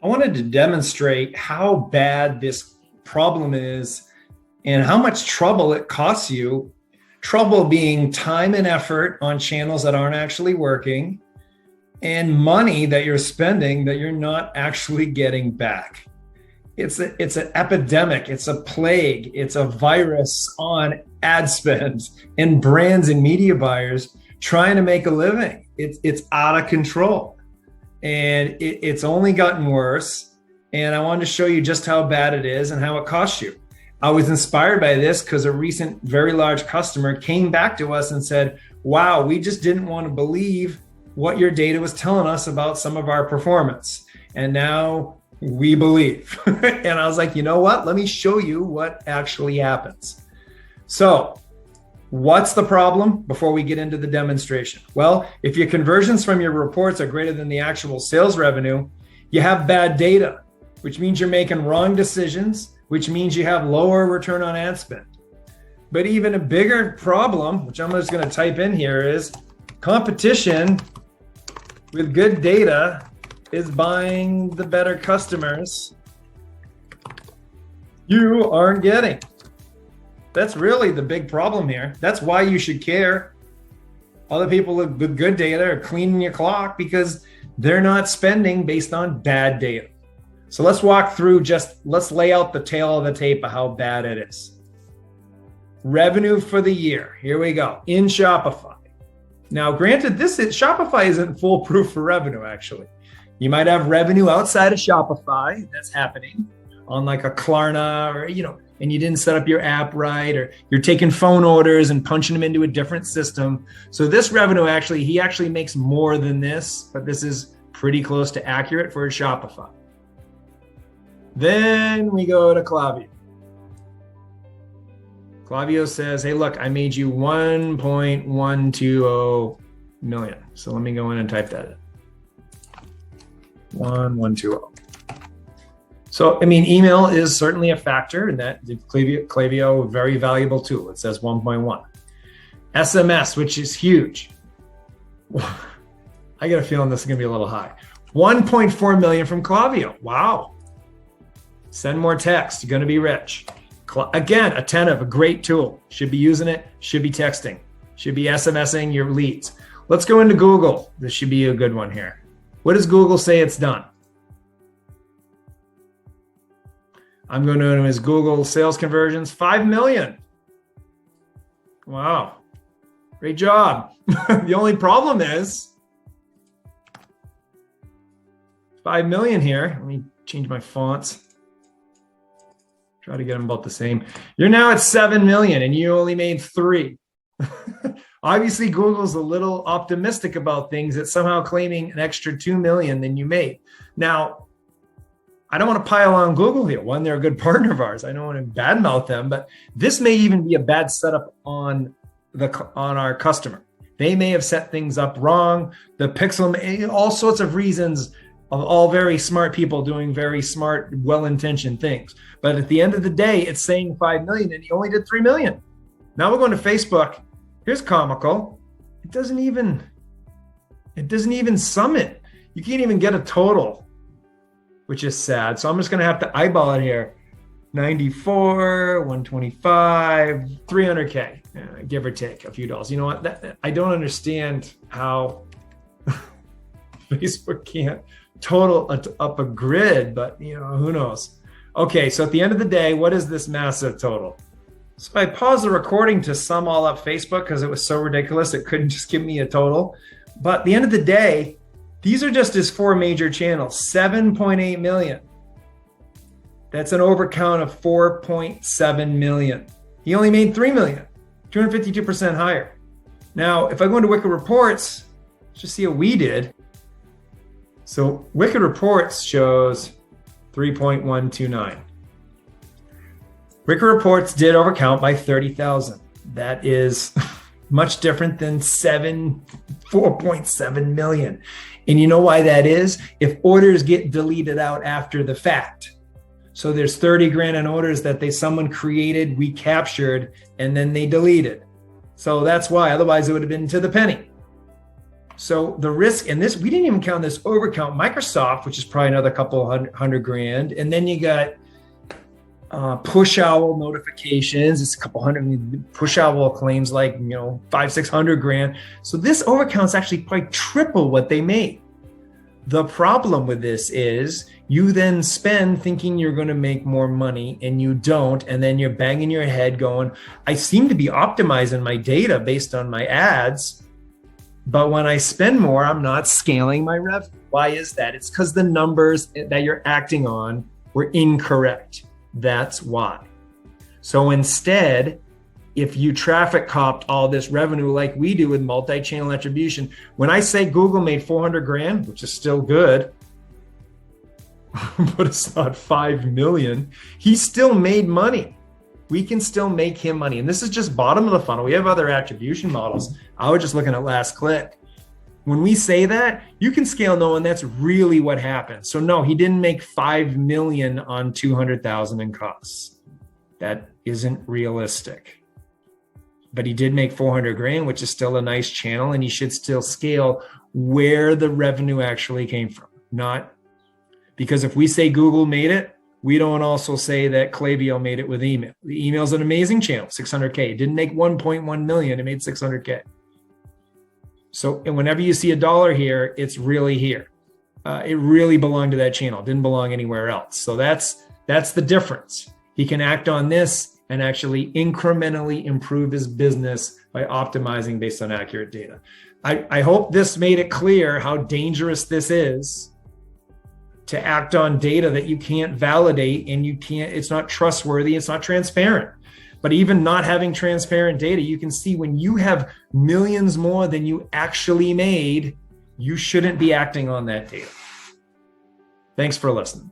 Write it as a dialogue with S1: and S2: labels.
S1: I wanted to demonstrate how bad this problem is and how much trouble it costs you. Trouble being time and effort on channels that aren't actually working, and money that you're spending that you're not actually getting back. It's an epidemic. It's a plague. It's a virus on ad spend and brands and media buyers trying to make a living. It's out of control, and it's only gotten worse. And I wanted to show you just how bad it is and how it costs you. I was inspired by this because a recent very large customer came back to us and said, wow, we just didn't want to believe what your data was telling us about some of our performance. And now we believe. And I was like, you know what? Let me show you what actually happens. So what's the problem before we get into the demonstration? Well, if your conversions from your reports are greater than the actual sales revenue, you have bad data, which means you're making wrong decisions, which means you have lower return on ad spend. But even a bigger problem, which I'm just going to type in here, is competition with good data is buying the better customers you aren't getting. That's really the big problem here. That's why you should care. Other people with good data are cleaning your clock because they're not spending based on bad data. So let's walk through, let's lay out the tail of the tape of how bad it is. Revenue for the year. Here we go. In Shopify. Now, granted, Shopify isn't foolproof for revenue, actually. You might have revenue outside of Shopify that's happening on like a Klarna or, and you didn't set up your app right, or you're taking phone orders and punching them into a different system. So this revenue he actually makes more than this, but this is pretty close to accurate for Shopify. Then we go to Klaviyo. Klaviyo says, hey, look, I made you 1.120 million. So let me go in and type that in. 1.120. So, email is certainly a factor in that. Klaviyo, very valuable tool. It says 1.1. SMS, which is huge. I got a feeling this is going to be a little high. 1.4 million from Klaviyo. Wow. Send more text. You're going to be rich. Again, attentive, a great tool. Should be using it. Should be texting. Should be SMSing your leads. Let's go into Google. This should be a good one here. What does Google say it's done? I'm going to his Google sales conversions, 5 million. Wow. Great job. The only problem is 5 million here. Let me change my fonts. Try to get them about the same. You're now at 7 million and you only made 3. Obviously, Google's a little optimistic about things. It's somehow claiming an extra 2 million than you made. Now, I don't want to pile on Google here. One, they're a good partner of ours. I don't want to badmouth them, but this may even be a bad setup on our customer. They may have set things up wrong. The pixel, all sorts of reasons of all very smart people doing very smart, well-intentioned things. But at the end of the day, it's saying 5 million and he only did 3 million. Now we're going to Facebook. Here's comical. It doesn't even sum it. You can't even get a total, which is sad. So I'm just going to have to eyeball it here. 94, 125, 300K, give or take a few dollars. You know what? I don't understand how Facebook can't total up a grid, but who knows? Okay, so at the end of the day, what is this massive total? So I paused the recording to sum all up Facebook because it was so ridiculous it couldn't just give me a total. But at the end of the day, these are just his 4 major channels, 7.8 million. That's an overcount of 4.7 million. He only made 3 million, 252% higher. Now, if I go into Wicked Reports, let's just see what we did. So Wicked Reports shows 3.129. Wicked Reports did overcount by 30,000. That is much different than 4.7 million. And you know why that is? If orders get deleted out after the fact. So there's 30 grand in orders that someone created, we captured, and then they deleted. So that's why, otherwise it would have been to the penny. So the risk, and this, we didn't even count this overcount. Microsoft, which is probably another couple hundred grand. And then you got push owl notifications. It's a couple hundred. Push owl claims like, 500-600 grand. So this overcount is actually probably triple what they made. The problem with this is you then spend thinking you're going to make more money and you don't. And then you're banging your head going, I seem to be optimizing my data based on my ads, but when I spend more, I'm not scaling my revenue. Why is that? It's because the numbers that you're acting on were incorrect. That's why. So instead, if you traffic copped all this revenue like we do with multi-channel attribution, when I say Google made 400 grand, which is still good, but it's not 5 million, he still made money. We can still make him money. And this is just bottom of the funnel. We have other attribution models. I was just looking at last click. When we say that, you can scale knowing that's really what happened. So no, he didn't make 5 million on 200,000 in costs. That isn't realistic. But he did make 400 grand, which is still a nice channel, and he should still scale where the revenue actually came from. Not because if we say Google made it, we don't also say that Klaviyo made it with email. The email's an amazing channel, 600K. It didn't make 1.1 million, it made 600K. So and whenever you see a dollar here, it's really here. It really belonged to that channel. It didn't belong anywhere else. So that's the difference. He can act on this and actually incrementally improve his business by optimizing based on accurate data. I hope this made it clear how dangerous this is to act on data that you can't validate and it's not trustworthy, it's not transparent. But even not having transparent data, you can see when you have millions more than you actually made, you shouldn't be acting on that data. Thanks for listening.